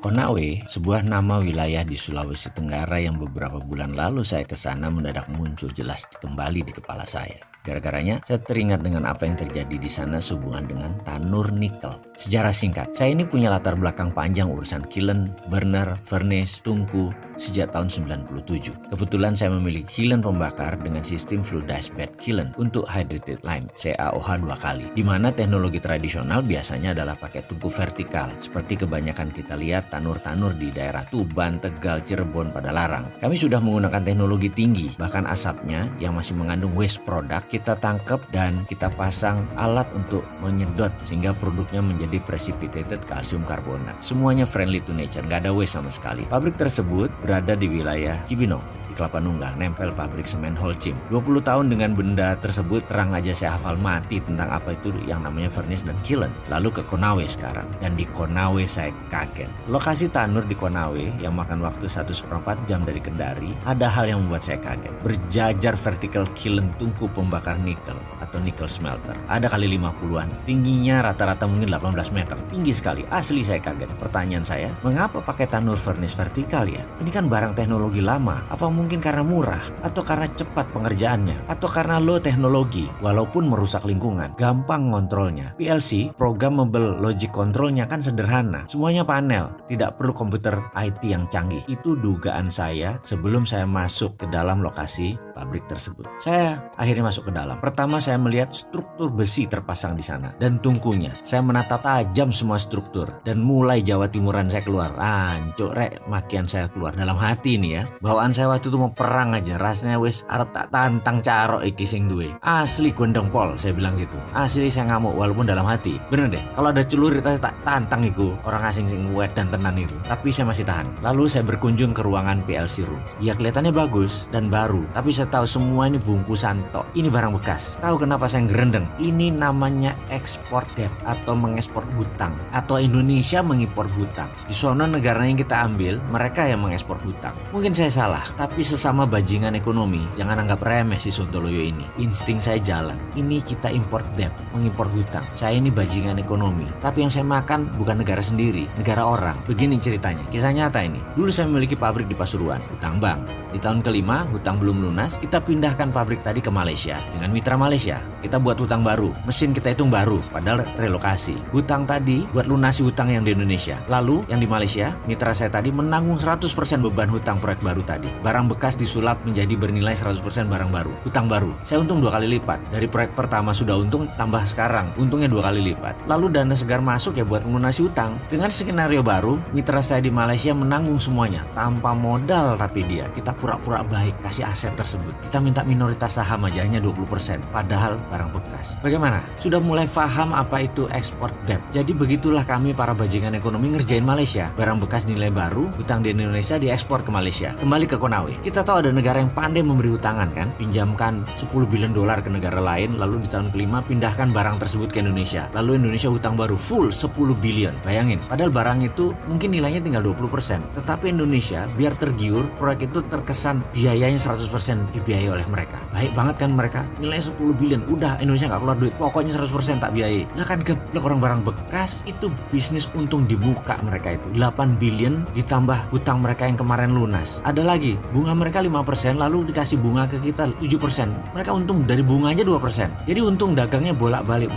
Konawe, sebuah nama wilayah di Sulawesi Tenggara yang beberapa bulan lalu saya ke sana mendadak muncul jelas kembali di kepala saya. Gara-garanya, saya teringat dengan apa yang terjadi di sana sehubungan dengan tanur nikel. Sejarah singkat, saya ini punya latar belakang panjang urusan kiln, burner, furnace, tungku sejak tahun 97. Kebetulan saya memiliki kiln pembakar dengan sistem fluidized bed kiln untuk hydrated lime, CaOH 2 kali. Di mana teknologi tradisional biasanya adalah pakai tungku vertikal, seperti kebanyakan kita lihat tanur-tanur di daerah Tuban, Tegal, Cirebon, pada larang. Kami sudah menggunakan teknologi tinggi, bahkan asapnya yang masih mengandung waste product kita tangkap dan kita pasang alat untuk menyedot sehingga produknya menjadi precipitated calcium carbonate. Semuanya friendly to nature, nggak ada waste sama sekali. Pabrik tersebut berada di wilayah Cibinong di Kelapa Nunggal, nempel pabrik semen Holcim. 20 tahun dengan benda tersebut, terang aja saya hafal mati tentang apa itu yang namanya furnace dan kiln. Lalu ke Konawe sekarang, dan di Konawe saya kaget. Lokasi tanur di Konawe yang makan waktu 1,4 jam dari Kendari, ada hal yang membuat saya kaget. Berjajar vertical kiln tungku pembakar nikel atau nickel smelter. Ada kali 50-an, tingginya rata-rata mungkin 18 meter, tinggi sekali. Asli saya kaget. Pertanyaan saya, mengapa pakai tanur furnace vertikal ya? Ini kan barang teknologi lama. Apa mungkin karena murah, atau karena cepat pengerjaannya, atau karena low teknologi, walaupun merusak lingkungan, gampang ngontrolnya. PLC, programmable logic controlnya kan sederhana, semuanya panel, tidak perlu komputer IT yang canggih. Itu dugaan saya sebelum saya masuk ke dalam lokasi pabrik tersebut. Saya akhirnya masuk ke dalam. Pertama saya melihat struktur besi terpasang di sana dan tungkunya. Saya menatap tajam semua struktur dan mulai Jawa Timuran saya keluar. Ancuk rek, makian saya keluar dalam hati nih ya. Bawaan saya waktu itu mau perang aja, rasanya wis arep tak tantang carok iki sing duwe. Asli gondong pol, saya bilang gitu. Asli saya ngamuk walaupun dalam hati. Bener deh, kalau ada celurit saya tak tantang iku orang asing sing wet dan tenan itu. Tapi saya masih tahan. Lalu saya berkunjung ke ruangan PLC room. Ya kelihatannya bagus dan baru, tapi saya tahu semua ini bungkusan tok. Ini barang bekas. Tahu kenapa saya gerendeng? Ini namanya ekspor debt atau mengekspor hutang, atau Indonesia mengimpor hutang. Di sono negara yang kita ambil, mereka yang mengekspor hutang. Mungkin saya salah, tapi sesama bajingan ekonomi, jangan anggap remeh si Sontoloyo ini. Insting saya jalan. Ini kita import debt, mengimpor hutang. Saya ini bajingan ekonomi, tapi yang saya makan bukan negara sendiri, negara orang. Begini ceritanya, kisah nyata ini. Dulu saya memiliki pabrik di Pasuruan, hutang bank. Di tahun kelima, hutang belum lunas, kita pindahkan pabrik tadi ke Malaysia dengan mitra Malaysia. Kita buat hutang baru, mesin kita hitung baru, padahal relokasi. Hutang tadi buat lunasi hutang yang di Indonesia. Lalu yang di Malaysia, mitra saya tadi menanggung 100% beban hutang proyek baru tadi. Barang bekas disulap menjadi bernilai 100% barang baru, hutang baru. Saya untung 2 kali lipat. Dari proyek pertama sudah untung, tambah sekarang untungnya 2 kali lipat. Lalu dana segar masuk ya buat melunasi hutang. Dengan skenario baru, mitra saya di Malaysia menanggung semuanya tanpa modal, tapi kita pura-pura baik kasih aset tersebut. Kita minta minoritas saham aja hanya 20%, padahal barang bekas. Bagaimana? Sudah mulai paham apa itu export debt. Jadi begitulah kami para bajingan ekonomi ngerjain Malaysia. Barang bekas nilai baru, hutang di Indonesia diekspor ke Malaysia. Kembali ke Konawe. Kita tahu ada negara yang pandai memberi hutangan kan? Pinjamkan 10 billion dolar ke negara lain, lalu di tahun kelima pindahkan barang tersebut ke Indonesia. Lalu Indonesia hutang baru full 10 billion. Bayangin, padahal barang itu mungkin nilainya tinggal 20%. Tetapi Indonesia biar tergiur, proyek itu terkesan biayanya 100% dibiayai oleh mereka. Baik banget kan mereka, nilainya 10 billion, udah Indonesia nggak keluar duit, pokoknya 100% tak biayai. Lah kan geblek orang barang bekas, itu bisnis untung di muka mereka itu. 8 billion ditambah hutang mereka yang kemarin lunas. Ada lagi, bunga mereka 5%, lalu dikasih bunga ke kita 7%. Mereka untung dari bunga aja 2%. Jadi untung dagangnya bolak-balik.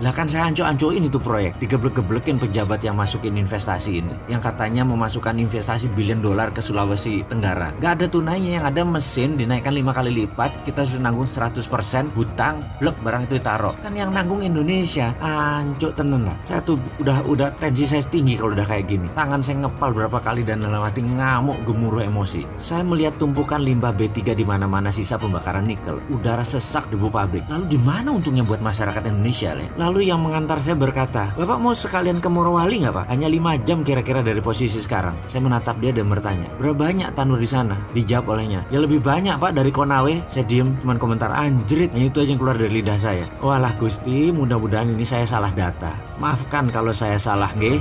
Lah kan saya anco-ancoin itu proyek, digeblek-geblekin pejabat yang masukin investasi ini. Yang katanya memasukkan investasi billion dolar ke Sulawesi Tenggara. Gak ada tunainya, yang ada mesin dinaikkan 5 kali lipat, kita sudah nanggung 100% hutang, blek barang itu ditaruh. Kan yang nanggung Indonesia. Ancuk tenan lah. Saya tuh udah tensi saya tinggi kalau udah kayak gini. Tangan saya ngepal berapa kali dan dalam hati ngamuk gemuruh emosi. Saya melihat tumpukan limbah B3 di mana-mana, sisa pembakaran nikel, udara sesak, debu pabrik. Lalu di mana untungnya buat masyarakat Indonesia? Lalu yang mengantar saya berkata, "Bapak mau sekalian ke Morowali nggak Pak? Hanya 5 jam kira-kira dari posisi sekarang." Saya menatap dia dan bertanya, "Berapa banyak tanur di sana?" Dijawab olehnya, "Ya lebih banyak Pak dari Konawe." Saya diem, cuman komentar anjrit, yang itu aja yang keluar dari lidah saya. Walah Gusti, mudah-mudahan ini saya salah data. Maafkan kalau saya salah, nggih.